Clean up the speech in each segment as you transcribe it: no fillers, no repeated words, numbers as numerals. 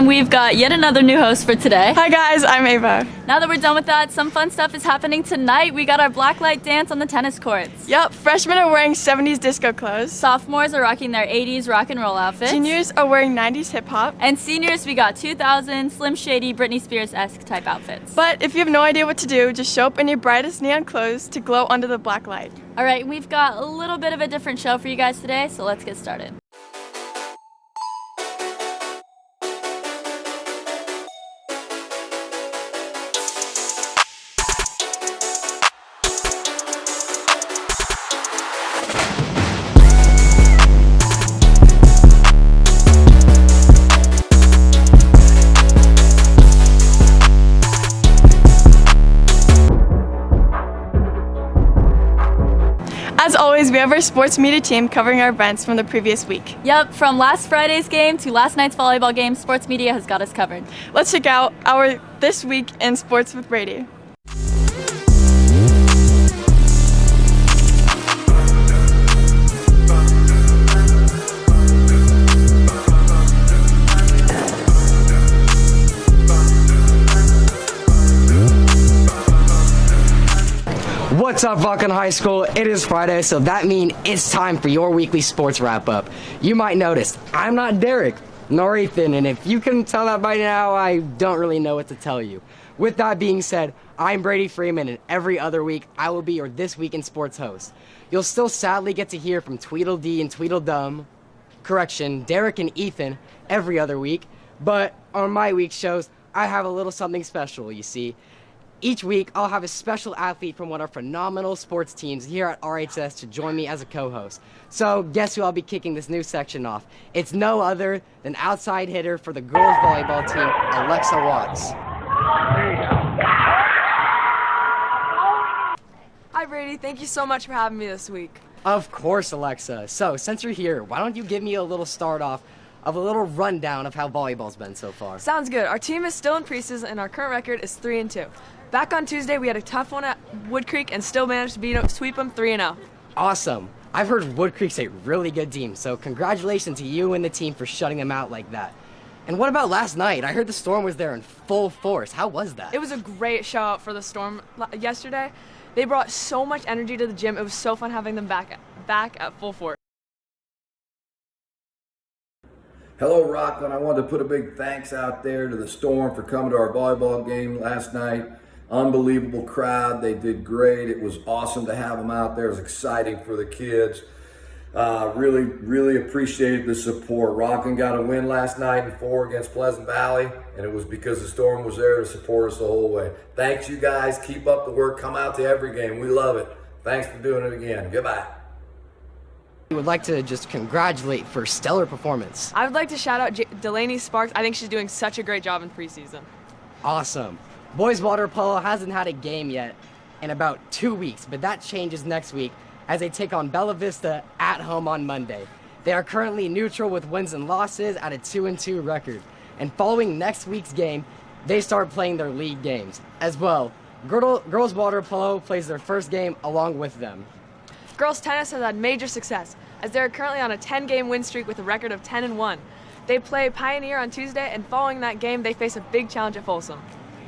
we've got yet another new host for today. Hi guys, I'm Ava. Now that we're done with that, some fun stuff is happening tonight. We got our blacklight dance on the tennis courts. Yep, freshmen are wearing 70s disco clothes. Sophomores are rocking their 80s rock and roll outfits. Juniors are wearing 90s hip hop. And seniors, we got 2000 Slim Shady, Britney Spears-esque type outfits. But if you have no idea what to do, just show up in your brightest neon clothes to glow under the black light. All right, we've got a little bit of a different show for you guys today, so let's get started. As always, we have our sports media team covering our events from the previous week. Yep, from last Friday's game to last night's volleyball game, sports media has got us covered. Let's check out our This Week in Sports with Brady. What's up, Vulcan High School? It is Friday, so that means it's time for your weekly sports wrap-up. You might notice, I'm not Derek, nor Ethan, and if you couldn't tell that by now, I don't really know what to tell you. With that being said, I'm Brady Freeman, and every other week, I will be your This Week in Sports host. You'll still sadly get to hear from Tweedledee and Tweedledum, Derek and Ethan, every other week, but on my week shows, I have a little something special, you see. Each week, I'll have a special athlete from one of our phenomenal sports teams here at RHS to join me as a co-host. So, guess who I'll be kicking this new section off? It's no other than outside hitter for the girls volleyball team, Alexa Watts. Hi Brady, thank you so much for having me this week. Of course, Alexa. So, since you're here, why don't you give me a little start off of a little rundown of how volleyball's been so far? Sounds good. Our team is still in preseason and our current record is 3-2. Back on Tuesday, we had a tough one at Wood Creek and still managed to sweep them 3-0. Awesome. I've heard Wood Creek's a really good team, so congratulations to you and the team for shutting them out like that. And what about last night? I heard the Storm was there in full force. How was that? It was a great show out for the Storm yesterday. They brought so much energy to the gym. It was so fun having them back at full force. Hello, Rockland. I wanted to put a big thanks out there to the Storm for coming to our volleyball game last night. Unbelievable crowd. They did great. It was awesome to have them out there. It was exciting for the kids. Really appreciated the support. Rockland got a win last night in 4 against Pleasant Valley, and it was because the Storm was there to support us the whole way. Thanks, you guys. Keep up the work. Come out to every game. We love it. Thanks for doing it again. Goodbye. I would like to just congratulate for stellar performance. I would like to shout out Delaney Sparks. I think she's doing such a great job in preseason. Awesome. Boys water polo hasn't had a game yet in about 2 weeks, but that changes next week as they take on Bella Vista at home on Monday. They are currently neutral with wins and losses at a 2-2 record. And following next week's game, they start playing their league games. As well, girls water polo plays their first game along with them. Girls tennis has had major success as they are currently on a 10-game win streak with a record of 10-1. They play Pioneer on Tuesday, and following that game, they face a big challenge at Folsom.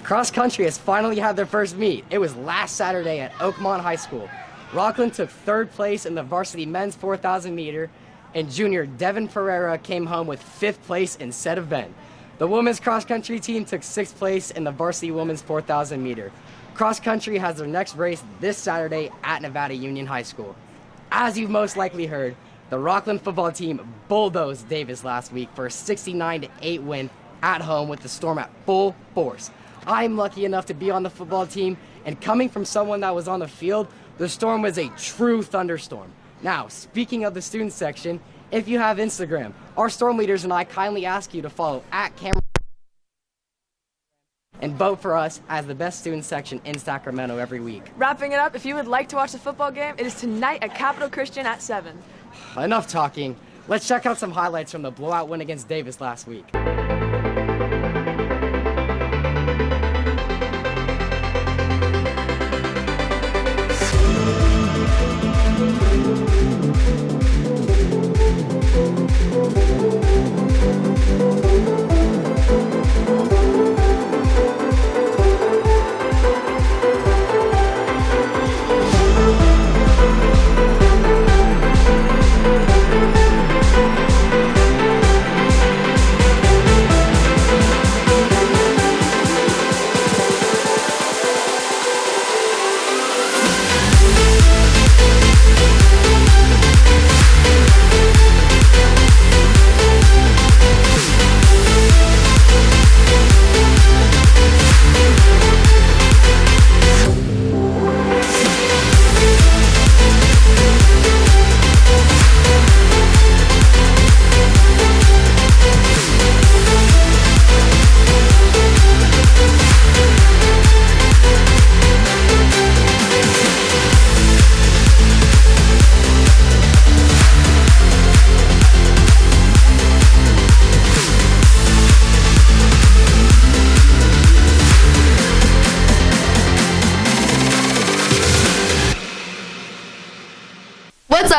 Cross country has finally had their first meet. It was last Saturday at Oakmont High School. Rockland took 3rd place in the varsity men's 4,000 meter, and junior Devin Ferreira came home with 5th place instead of Ben. The women's cross country team took 6th place in the varsity women's 4,000 meter. Cross country has their next race this Saturday at Nevada Union High School. As you've most likely heard, the Rockland football team bulldozed Davis last week for a 69-8 win at home with the Storm at full force. I'm lucky enough to be on the football team, and coming from someone that was on the field, the Storm was a true thunderstorm. Now, speaking of the student section, if you have Instagram, our Storm leaders and I kindly ask you to follow @Camera and vote for us as the best student section in Sacramento every week. Wrapping it up, if you would like to watch the football game, it is tonight at Capital Christian at 7. Enough talking. Let's check out some highlights from the blowout win against Davis last week.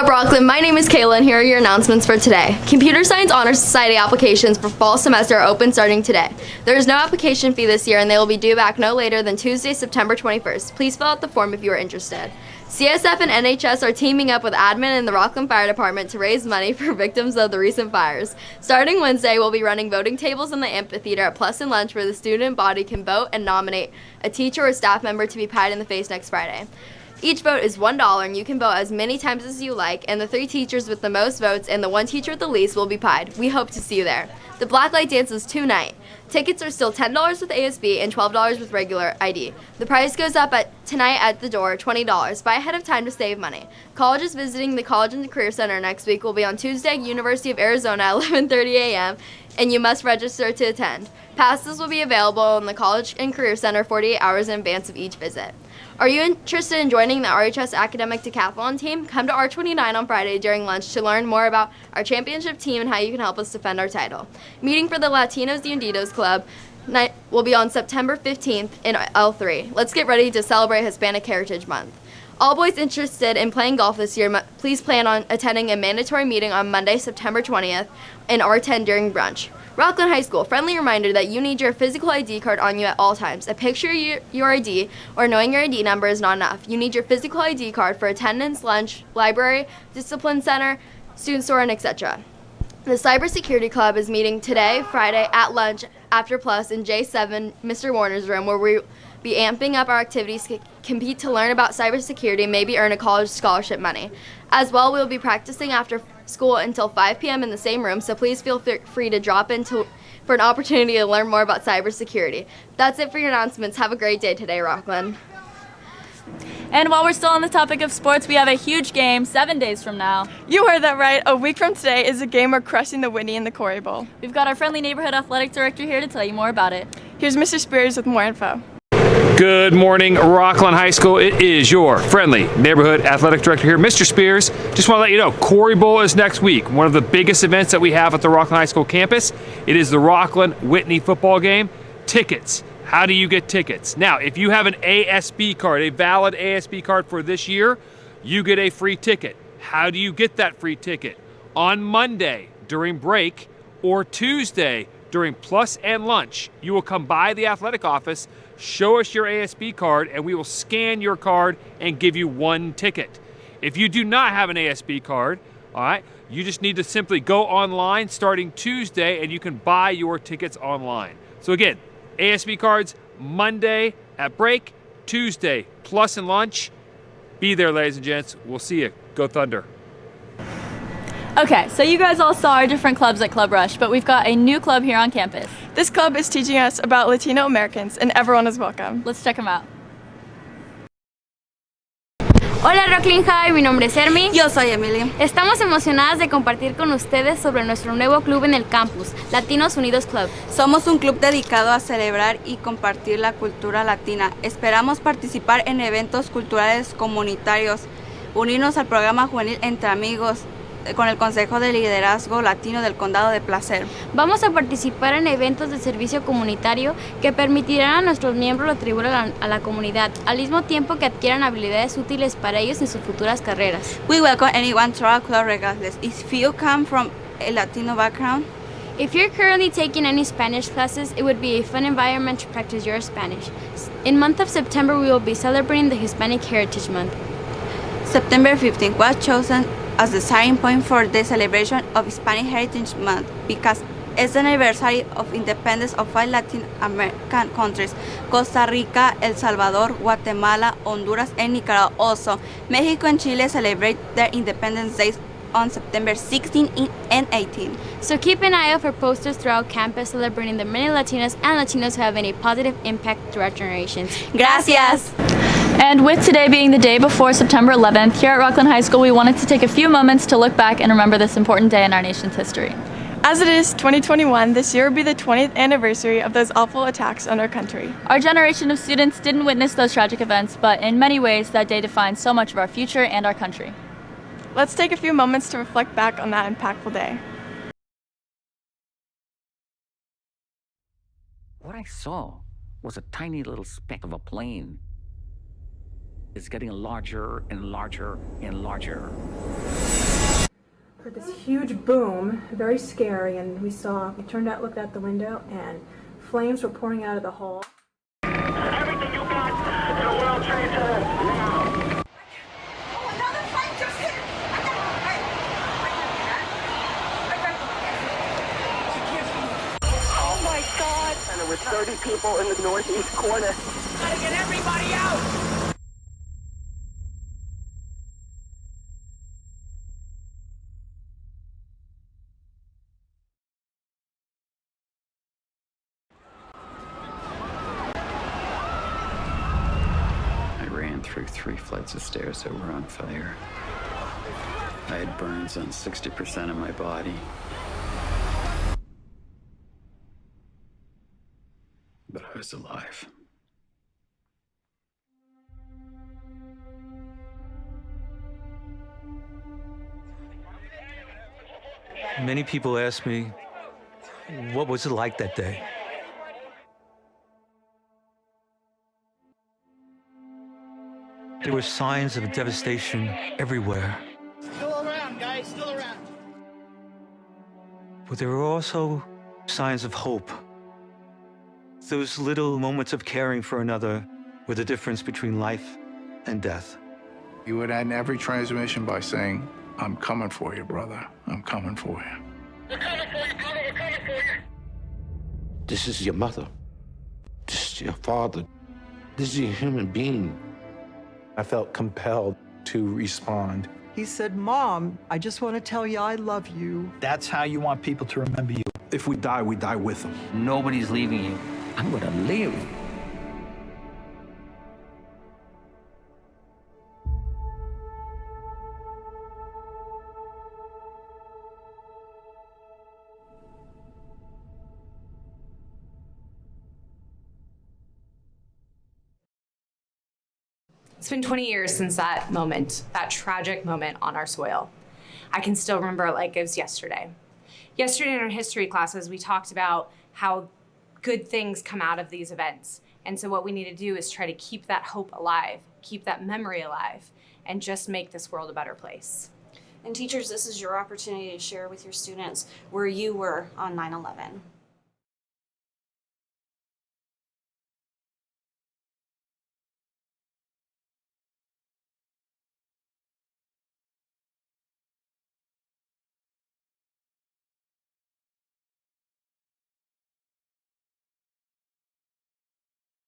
up, Rockland? My name is Kayla, and here are your announcements for today. Computer Science Honor Society applications for fall semester are open starting today. There is no application fee this year, and they will be due back no later than Tuesday, September 21st. Please fill out the form if you are interested. CSF and NHS are teaming up with admin and the Rockland Fire Department to raise money for victims of the recent fires. Starting Wednesday, we'll be running voting tables in the amphitheater at Plus and Lunch where the student body can vote and nominate a teacher or staff member to be pied in the face next Friday. Each vote is $1, and you can vote as many times as you like, and the 3 teachers with the most votes and the 1 teacher with the least will be pied. We hope to see you there. The Blacklight Dance is tonight. Tickets are still $10 with ASB and $12 with regular ID. The price goes up tonight at the door, $20. Buy ahead of time to save money. Colleges visiting the College and Career Center next week will be on Tuesday, University of Arizona at 11:30 a.m., and you must register to attend. Passes will be available in the College and Career Center 48 hours in advance of each visit. Are you interested in joining the RHS Academic Decathlon team? Come to R29 on Friday during lunch to learn more about our championship team and how you can help us defend our title. Meeting for the Latinos Unitos Club night will be on September 15th in L3. Let's get ready to celebrate Hispanic Heritage Month. All boys interested in playing golf this year, please plan on attending a mandatory meeting on Monday, September 20th in R10 during brunch. Rockland High School, friendly reminder that you need your physical ID card on you at all times. A picture of your ID or knowing your ID number is not enough. You need your physical ID card for attendance, lunch, library, discipline center, student store, and etc. The Cybersecurity Club is meeting today, Friday, at lunch after Plus in J7, Mr. Warner's room, where we be amping up our activities to compete to learn about cybersecurity and maybe earn a college scholarship money. As well, we'll be practicing after school until 5 p.m. in the same room, so please feel free to drop in for an opportunity to learn more about cybersecurity. That's it for your announcements. Have a great day today, Rockland. And while we're still on the topic of sports, we have a huge game 7 days from now. You heard that right. A week from today is a game we're crushing the Whitney in the Quarry Bowl. We've got our friendly neighborhood athletic director here to tell you more about it. Here's Mr. Spears with more info. Good morning, Rockland High School. It is your friendly neighborhood athletic director here, Mr. Spears. Just want to let you know, Quarry Bowl is next week, one of the biggest events that we have at the Rockland High School campus. It is the Rockland Whitney football game. Tickets. How do you get tickets? Now, if you have an ASB card, a valid ASB card for this year, you get a free ticket. How do you get that free ticket? On Monday during break or Tuesday during Plus and Lunch, you will come by the athletic office, show us your ASB card, and we will scan your card and give you 1 ticket. If you do not have an ASB card, all right, you just need to simply go online starting Tuesday and you can buy your tickets online. So again, ASB cards Monday at break, Tuesday Plus and Lunch. Be there, ladies and gents. We'll see you. Go Thunder. Okay, so you guys all saw our different clubs at Club Rush, but we've got a new club here on campus. This club is teaching us about Latino Americans, and everyone is welcome. Let's check them out. Hola Rockland High, mi nombre es Hermi. Yo soy Emily. Estamos emocionadas de compartir con ustedes sobre nuestro nuevo club en el campus, Latinos Unitos Club. Somos un club dedicado a celebrar y compartir la cultura latina. Esperamos participar en eventos culturales comunitarios, unirnos al programa juvenil Entre Amigos, con el Consejo de Liderazgo Latino del Condado de Placer. Vamos a participar en eventos de servicio comunitario que permitirán a nuestros miembros atribuir a la comunidad, al mismo tiempo que adquieran habilidades útiles para ellos en sus futuras carreras. We welcome anyone to our club regardless. If you come from a Latino background, if you're currently taking any Spanish classes, it would be a fun environment to practice your Spanish. In month of September, we will be celebrating the Hispanic Heritage Month. September 15th was chosen as the starting point for the celebration of Hispanic Heritage Month because it's the anniversary of independence of 5 Latin American countries: Costa Rica, El Salvador, Guatemala, Honduras, and Nicaragua. Also, Mexico and Chile celebrate their independence days on September 16 and 18. So keep an eye out for posters throughout campus celebrating the many Latinas and Latinos who have made a positive impact throughout generations. Gracias! And with today being the day before September 11th, here at Rockland High School, we wanted to take a few moments to look back and remember this important day in our nation's history. As it is 2021, this year will be the 20th anniversary of those awful attacks on our country. Our generation of students didn't witness those tragic events, but in many ways, that day defines so much of our future and our country. Let's take a few moments to reflect back on that impactful day. What I saw was a tiny little speck of a plane. It's getting larger and larger and larger. Heard this huge boom, very scary, and we turned out, looked out the window, and flames were pouring out of the hole. Everything you got to the World Trade Center now. Oh, another plane just hit! Oh my God! And there were 30 people in the northeast corner. Gotta get everybody out! Through 3 flights of stairs that were on fire. I had burns on 60% of my body. But I was alive. Many people ask me, what was it like that day? There were signs of devastation everywhere. Still around, guys, still around. But there were also signs of hope. Those little moments of caring for another were the difference between life and death. You would end every transmission by saying, I'm coming for you, brother. I'm coming for you. We're coming for you, brother. We're coming for you. This is your mother. This is your father. This is your human being. I felt compelled to respond. He said, Mom, I just want to tell you I love you. That's how you want people to remember you. If we die with them. Nobody's leaving you. I'm gonna live. It's been 20 years since that moment, that tragic moment on our soil. I can still remember it like it was yesterday. Yesterday in our history classes, we talked about how good things come out of these events. And so what we need to do is try to keep that hope alive, keep that memory alive, and just make this world a better place. And teachers, this is your opportunity to share with your students where you were on 9/11.